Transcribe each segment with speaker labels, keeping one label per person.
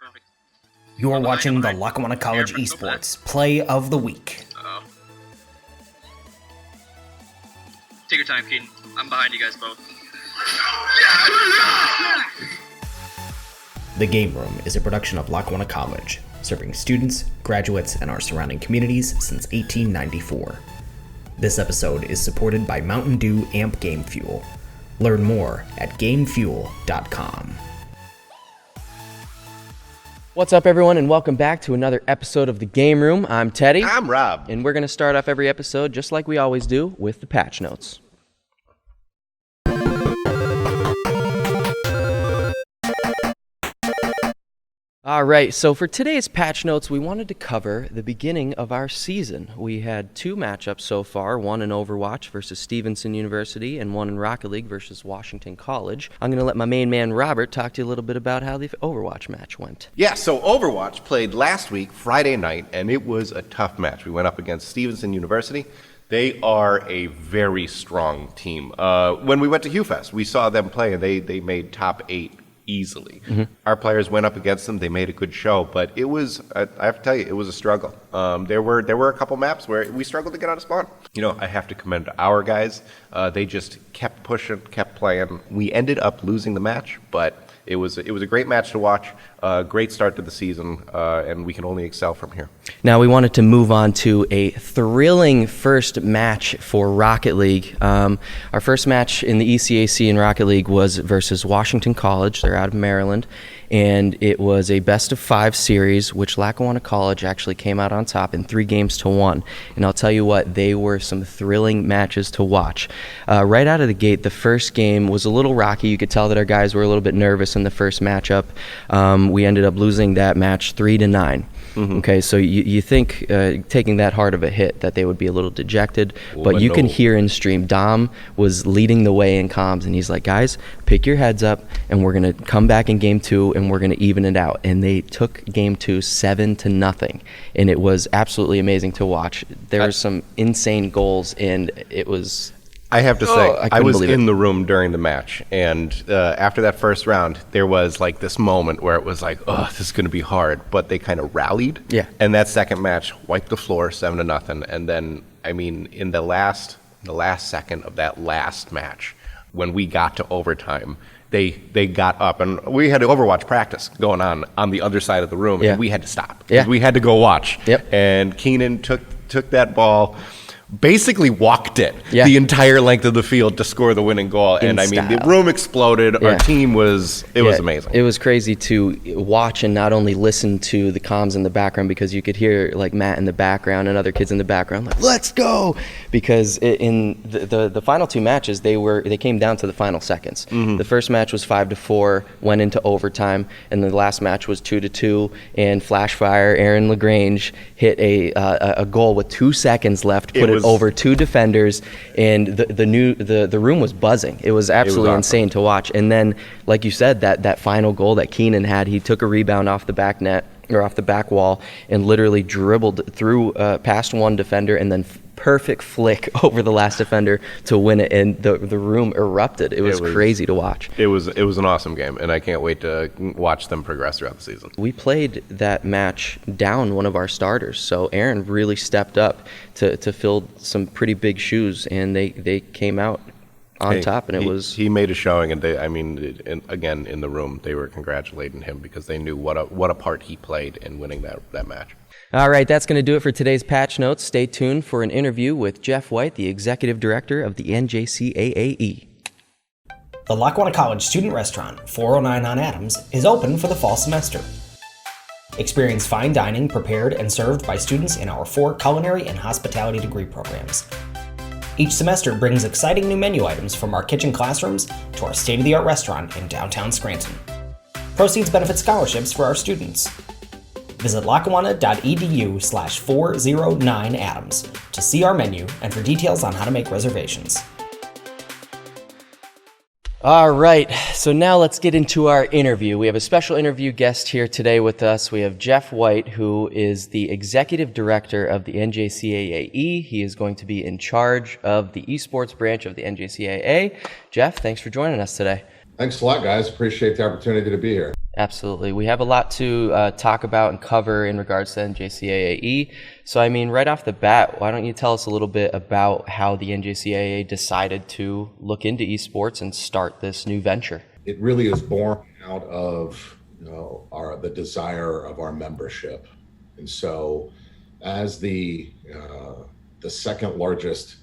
Speaker 1: Perfect.
Speaker 2: You are watching the Lackawanna College Esports Play of the Week.
Speaker 1: Uh-oh. Take your time, Keaton. I'm behind you guys both.
Speaker 2: The Game Room is a production of Lackawanna College, serving students, graduates, and our surrounding communities since 1894. This episode is supported by Mountain Dew Amp Game Fuel. Learn more at gamefuel.com.
Speaker 3: What's up, everyone, and welcome back to another episode of The Game Room. I'm Teddy.
Speaker 4: I'm Rob.
Speaker 3: And we're going to start off every episode, just like we always do, with the patch notes. All right, so for today's patch notes, we wanted to cover the beginning of our season. We had two matchups so far, one in Overwatch versus Stevenson University and one in Rocket League versus Washington College. I'm going to let my main man Robert talk to you a little bit about how the Overwatch match went.
Speaker 4: Yeah, so Overwatch played last week, Friday night, and it was a tough match. We went up against Stevenson University. They are a very strong team. When we went to HughFest, we saw them play, and they made top 8 easily. Mm-hmm. Our players went up against them. They made a good show, but it was, I have to tell you, it was a struggle. There were a couple maps where we struggled to get out of spawn. You know, I have to commend our guys. They just kept pushing, kept playing. We ended up losing the match, but it was a great match to watch, great start to the season, and we can only excel from here.
Speaker 3: Now we wanted to move on to a thrilling first match for Rocket League. Our first match in the ECAC in Rocket League was versus Washington College. They're out of Maryland, and it was a best-of-5 series, which Lackawanna College actually came out on top in 3-1. And I'll tell you what, they were some thrilling matches to watch. Right out of the gate, the first game was a little rocky. You could tell that our guys were a little bit nervous in the first matchup. We ended up losing that match 3-9. Mm-hmm. Okay, so you think taking that hard of a hit that they would be a little dejected, but you can hear in stream, Dom was leading the way in comms, and he's like, guys, pick your heads up, and we're going to come back in game 2, and we're going to even it out. And they took game 2 7-0, and it was absolutely amazing to watch. There were some insane goals, and it was...
Speaker 4: I have to say, I was in the room during the match, and after that first round, there was like this moment where it was like, oh, this is going to be hard, but they kind of rallied. Yeah. And that second match wiped the floor 7-0, and then, I mean, in the last second of that last match, when we got to overtime, they got up, and we had Overwatch practice going on the other side of the room, and we had to stop. Yeah. We had to go watch. Yep. And Keenan took that ball, basically walked it the entire length of the field to score the winning goal. And I mean, the room exploded. Our team was amazing. It was
Speaker 3: crazy to watch and not only listen to the comms in the background, because you could hear like Matt in the background and other kids in the background like, let's go, because in the final two matches, they came down to the final seconds. Mm-hmm. The first match was 5-4, went into overtime, and the last match was 2-2, and Flashfire Aaron LaGrange hit a goal with 2 seconds left, put it over 2 defenders, and the room was buzzing. It was absolutely insane to watch. And then, like you said, that final goal that Keenan had, he took a rebound off the back net or off the back wall and literally dribbled through past one defender and then perfect flick over the last defender to win it, and the room erupted. It was crazy to watch.
Speaker 4: It was an awesome game, and I can't wait to watch them progress throughout the season.
Speaker 3: We played that match down one of our starters, so Aaron really stepped up to fill some pretty big shoes, and they came out on top, and he
Speaker 4: made a showing, and again in the room they were congratulating him because they knew what a part he played in winning that match.
Speaker 3: All right, that's going to do it for today's patch notes. Stay tuned for an interview with Jeff White, the executive director of the NJCAAE.
Speaker 2: The Lackawanna College Student Restaurant, 409 on Adams, is open for the fall semester. Experience fine dining prepared and served by students in our 4 culinary and hospitality degree programs. Each semester brings exciting new menu items from our kitchen classrooms to our state-of-the-art restaurant in downtown Scranton. Proceeds benefit scholarships for our students. Visit lackawanna.edu/409Adams to see our menu and for details on how to make reservations.
Speaker 3: All right, so now let's get into our interview. We have a special interview guest here today with us. We have Jeff White, who is the executive director of the NJCAAE. He is going to be in charge of the esports branch of the NJCAAE. Jeff, thanks for joining us today.
Speaker 5: Thanks a lot, guys. Appreciate the opportunity to be here.
Speaker 3: Absolutely. We have a lot to talk about and cover in regards to NJCAAE. So, I mean, right off the bat, why don't you tell us a little bit about how the NJCAAE decided to look into esports and start this new venture?
Speaker 5: It really is born out of the desire of our membership. And so as the second largest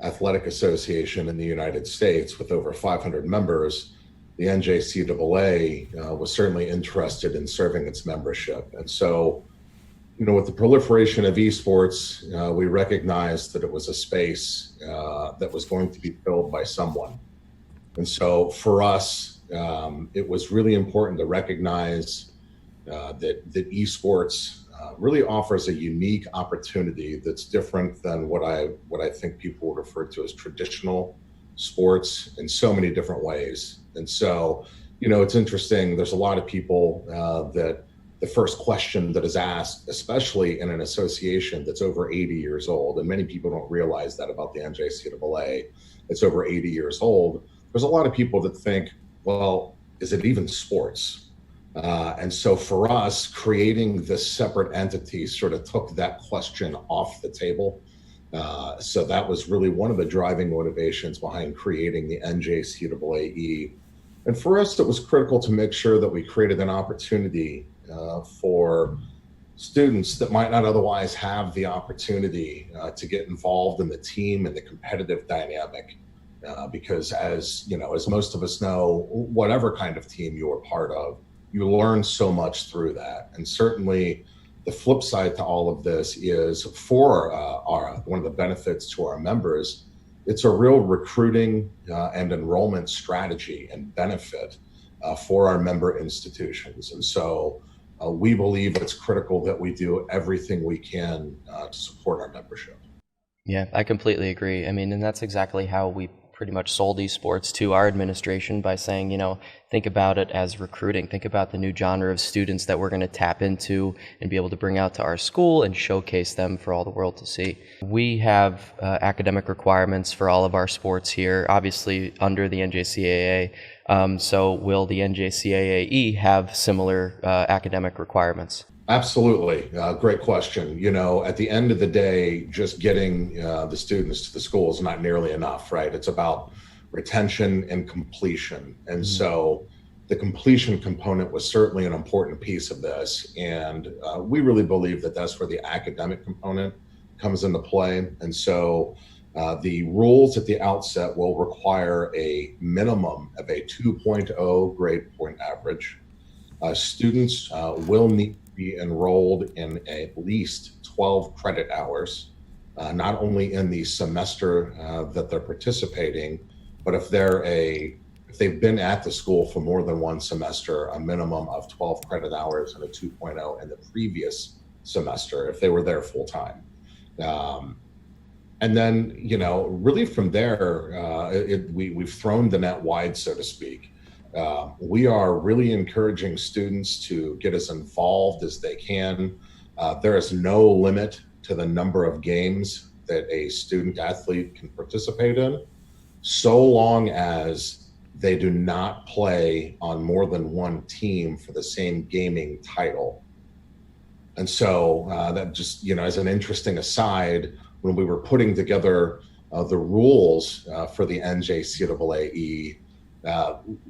Speaker 5: athletic association in the United States with over 500 members, the NJCAA was certainly interested in serving its membership. And so, with the proliferation of esports, we recognized that it was a space that was going to be filled by someone. And so for us, it was really important to recognize that esports really offers a unique opportunity that's different than what I think people would refer to as traditional sports in so many different ways. And so, it's interesting. There's a lot of people that the first question that is asked, especially in an association that's over 80 years old, and many people don't realize that about the NJCAA, it's over 80 years old. There's a lot of people that think, well, is it even sports? And so for us, creating this separate entity sort of took that question off the table. So that was really one of the driving motivations behind creating the NJCAAE. And for us, it was critical to make sure that we created an opportunity for students that might not otherwise have the opportunity to get involved in the team and the competitive dynamic. Because as most of us know, whatever kind of team you're part of, you learn so much through that. And certainly the flip side to all of this is for one of the benefits to our members, it's a real recruiting and enrollment strategy and benefit for our member institutions. And so we believe it's critical that we do everything we can to support our membership.
Speaker 3: Yeah, I completely agree. I mean, and that's exactly how we pretty much sold esports to our administration by saying, think about it as recruiting. Think about the new genre of students that we're going to tap into and be able to bring out to our school and showcase them for all the world to see. We have academic requirements for all of our sports here, obviously under the NJCAA. So will the NJCAAE have similar academic requirements?
Speaker 5: Absolutely. Great question. At the end of the day, just getting the students to the school is not nearly enough, right? It's about retention and completion. And so the completion component was certainly an important piece of this. And we really believe that that's where the academic component comes into play. And so the rules at the outset will require a minimum of a 2.0 grade point average. Students will need be enrolled in at least 12 credit hours, not only in the semester that they're participating, but if they've been at the school for more than one semester, a minimum of 12 credit hours and a 2.0 in the previous semester if they were there full time. And then, really from there, we've thrown the net wide, so to speak. We are really encouraging students to get as involved as they can. There is no limit to the number of games that a student athlete can participate in, so long as they do not play on more than one team for the same gaming title. And so that just, as an interesting aside, when we were putting together the rules for the NJCAAE,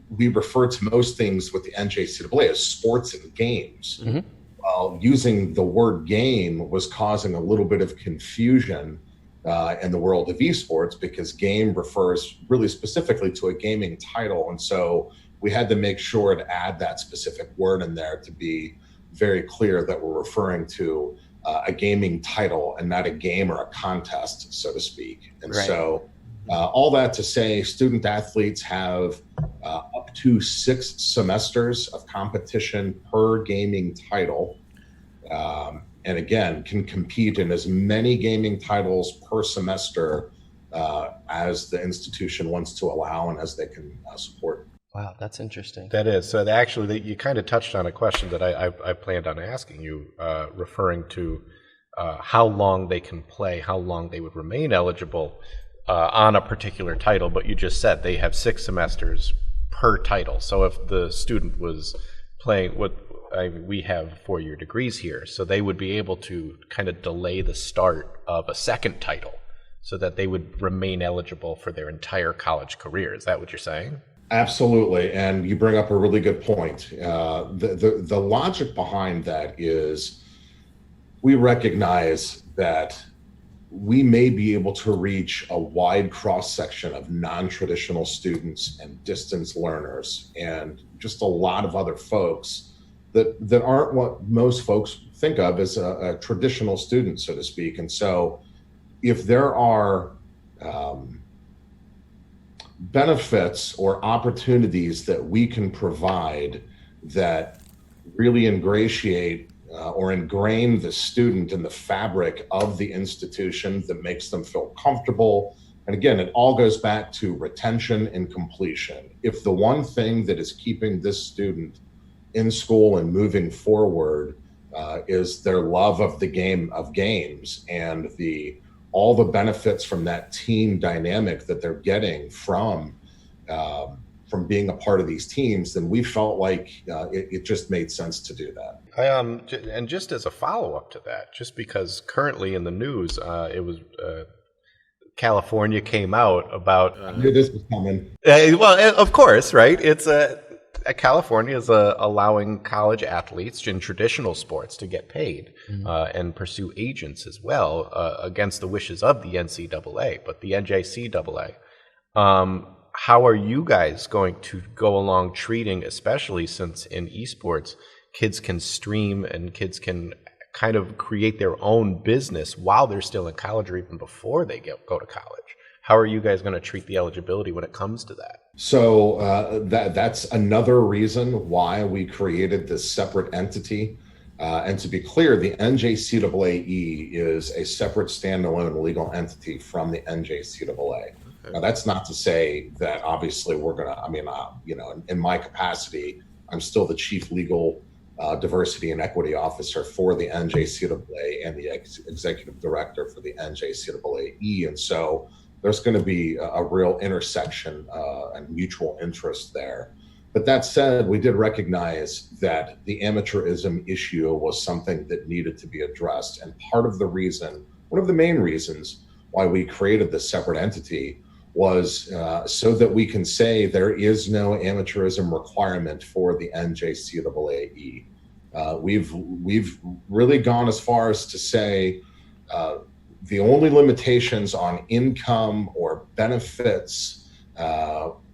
Speaker 5: we refer to most things with the NJCAA as sports and games. Mm-hmm. Using the word game was causing a little bit of confusion in the world of esports because game refers really specifically to a gaming title. And so we had to make sure to add that specific word in there to be very clear that we're referring to a gaming title and not a game or a contest, so to speak. And right. So all that to say, student athletes have up to 6 semesters of competition per gaming title. And again, can compete in as many gaming titles per semester as the institution wants to allow and as they can support.
Speaker 3: Wow, that's interesting.
Speaker 4: That is. So actually, you kind of touched on a question that I planned on asking you, referring to how long they can play, how long they would remain eligible on a particular title, but you just said they have 6 semesters per title. So if the student was playing we have 4-year degrees here, so they would be able to kind of delay the start of a second title so that they would remain eligible for their entire college career. Is that what you're saying?
Speaker 5: Absolutely, and you bring up a really good point. The logic behind that is we recognize that we may be able to reach a wide cross-section of non-traditional students and distance learners and just a lot of other folks that aren't what most folks think of as a traditional student, so to speak. And so if there are benefits or opportunities that we can provide that really ingratiate or ingrain the student in the fabric of the institution, that makes them feel comfortable. And again, it all goes back to retention and completion. If the one thing that is keeping this student in school and moving forward is their love of the game of games and all the benefits from that team dynamic that they're getting from being a part of these teams, then we felt like it just made sense to do that.
Speaker 4: And just as a follow-up to that, just because currently in the news, it was California came out about.
Speaker 5: I knew this was coming.
Speaker 4: Well, of course, right? It's California is allowing college athletes in traditional sports to get paid and pursue agents as well against the wishes of the NCAA, but the NJCAA. How are you guys going to go along treating, especially since in esports, kids can stream and kids can kind of create their own business while they're still in college or even before they go to college? How are you guys going to treat the eligibility when it comes to that?
Speaker 5: So that's another reason why we created this separate entity. And to be clear, the NJCAAE is a separate standalone legal entity from the NJCAA. Okay. Now, that's not to say that obviously we're going to, in my capacity, I'm still the chief legal diversity and equity officer for the NJCAA and the executive director for the NJCAAE. And so there's going to be a real intersection and mutual interest there. But that said, we did recognize that the amateurism issue was something that needed to be addressed. And part of the reason, one of the main reasons why we created this separate entity was so that we can say there is no amateurism requirement for the NJCAAE. We've really gone as far as to say the only limitations on income or benefits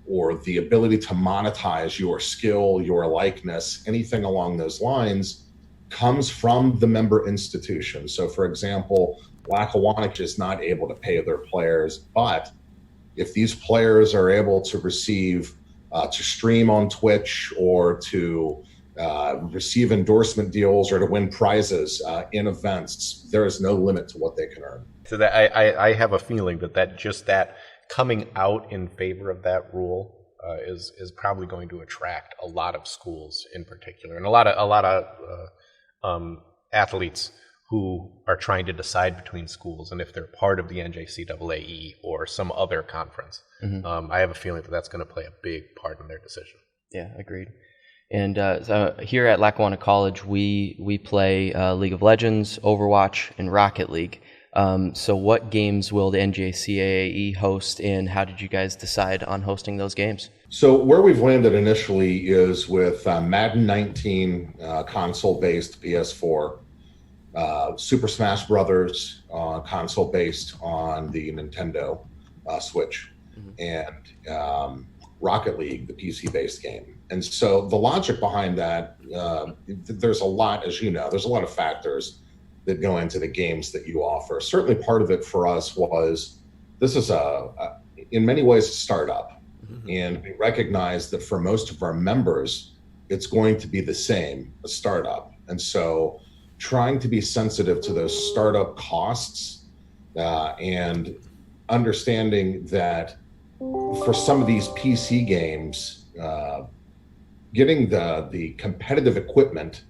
Speaker 5: or the ability to monetize your skill, your likeness, anything along those lines comes from the member institution. So for example, Lackawanna is not able to pay their players, but if these players are able to receive, to stream on Twitch or to receive endorsement deals or to win prizes in events, there is no limit to what they can earn.
Speaker 4: So that I have a feeling that coming out in favor of that rule is probably going to attract a lot of schools in particular, and a lot of athletes who are trying to decide between schools and if they're part of the NJCAAE or some other conference. Mm-hmm. I have a feeling that that's going to play a big part in their decision.
Speaker 3: Yeah, agreed. And so here at Lackawanna College, we play League of Legends, Overwatch, and Rocket League. So what games will the NJCAAE host, and how did you guys decide on hosting those games?
Speaker 5: So where we've landed initially is with Madden 19 console-based PS4, Super Smash Brothers console-based on the Nintendo Switch, mm-hmm. and Rocket League, the PC-based game. And so the logic behind that, there's a lot, as you know, there's a lot of factors that go into the games that you offer. Certainly part of it for us was, this is in many ways, a startup. Mm-hmm. And we recognize that for most of our members, it's going to be the same, a startup. And so trying to be sensitive to those startup costs and understanding that for some of these PC games, getting the competitive equipment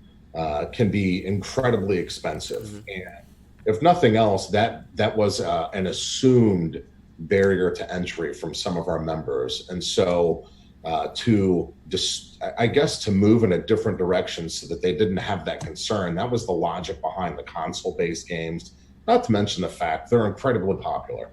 Speaker 5: can be incredibly expensive. Mm-hmm. And if nothing else, that was an assumed barrier to entry from some of our members. And so to just, I guess, to move in a different direction so that they didn't have that concern. That was the logic behind the console-based games, not to mention the fact they're incredibly popular.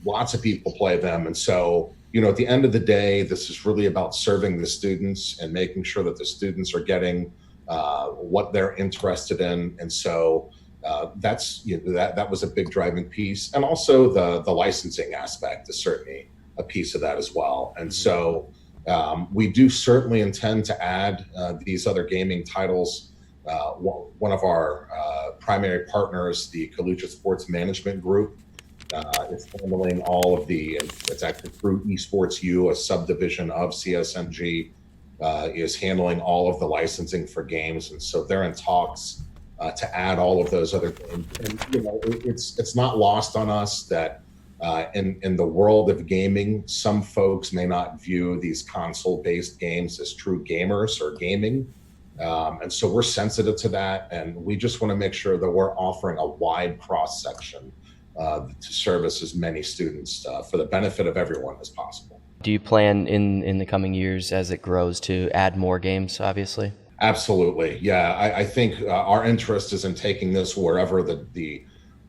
Speaker 5: Lots of people play them. And so, at the end of the day, this is really about serving the students and making sure that the students are getting what they're interested in. And so that was a big driving piece. And also the licensing aspect is certainly a piece of that as well. And so we do certainly intend to add these other gaming titles. One of our primary partners, the Collegiate Sports Management Group, is handling all of it's actually through Esports U, a subdivision of CSMG, is handling all of the licensing for games. And so they're in talks to add all of those other games. And, it's not lost on us that in the world of gaming, some folks may not view these console-based games as true gamers or gaming. And so we're sensitive to that. And we just want to make sure that we're offering a wide cross-section to service as many students for the benefit of everyone as possible.
Speaker 3: Do you plan in the coming years as it grows to add more games, obviously?
Speaker 5: Absolutely. Yeah, I think our interest is in taking this wherever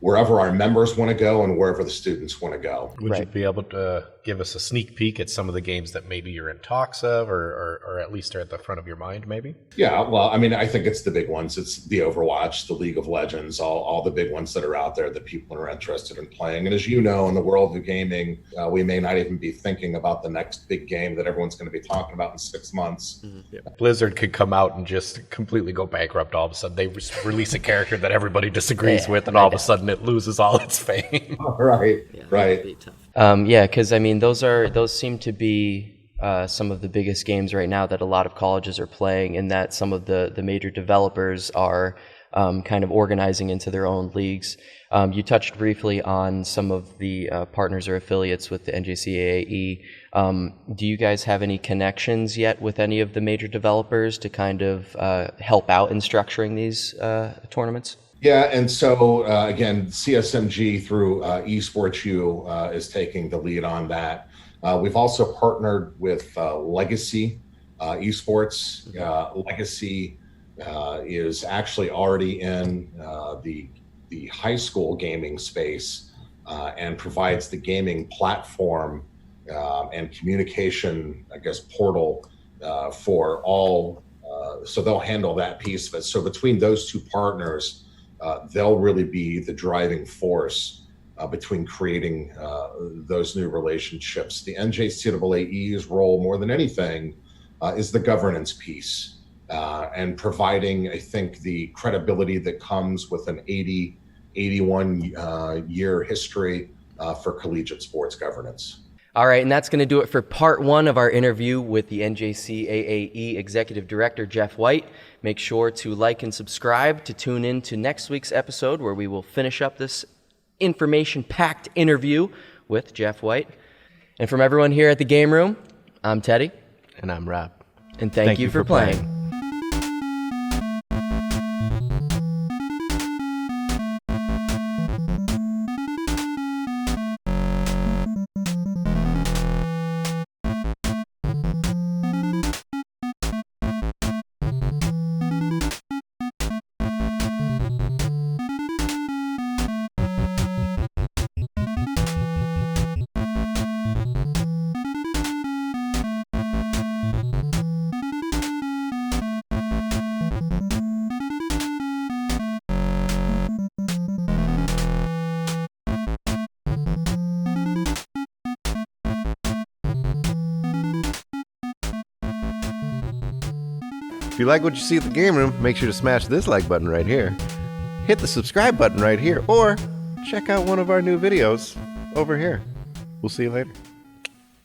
Speaker 5: wherever our members want to go and wherever the students want to go.
Speaker 6: Would you be able to give us a sneak peek at some of the games that maybe you're in talks of or at least are at the front of your mind, maybe?
Speaker 5: Yeah, well, I mean, I think it's the big ones. It's the Overwatch, the League of Legends, all the big ones that are out there that people are interested in playing. And as you know, in the world of gaming, we may not even be thinking about the next big game that everyone's going to be talking about in 6 months.
Speaker 6: Mm-hmm. Yeah. Blizzard could come out and just completely go bankrupt all of a sudden. They release a character that everybody disagrees with, and all of a sudden it loses all its fame.
Speaker 5: Right, right.
Speaker 3: Yeah, because I mean, those seem to be some of the biggest games right now that a lot of colleges are playing, and that some of the major developers are kind of organizing into their own leagues. You touched briefly on some of the partners or affiliates with the NJCAAE. Do you guys have any connections yet with any of the major developers to kind of help out in structuring these tournaments?
Speaker 5: Yeah, and so again, CSMG through Esports U is taking the lead on that. We've also partnered with Legacy Esports. Legacy is actually already in the high school gaming space and provides the gaming platform and communication, I guess, portal for all. So they'll handle that piece of it. So between those two partners, they'll really be the driving force between creating those new relationships. The NJCAAE's role, more than anything, is the governance piece and providing, I think, the credibility that comes with an 81 year history for collegiate sports governance.
Speaker 3: All right, and that's going to do it for part one of our interview with the NJCAAE Executive Director, Jeff White. Make sure to like and subscribe to tune in to next week's episode where we will finish up this information-packed interview with Jeff White. And from everyone here at the Game Room, I'm Teddy.
Speaker 6: And I'm Rob.
Speaker 3: And thank you for playing.
Speaker 4: If you like what you see at the Game Room, make sure to smash this like button right here, hit the subscribe button right here, or check out one of our new videos over here. We'll see you later.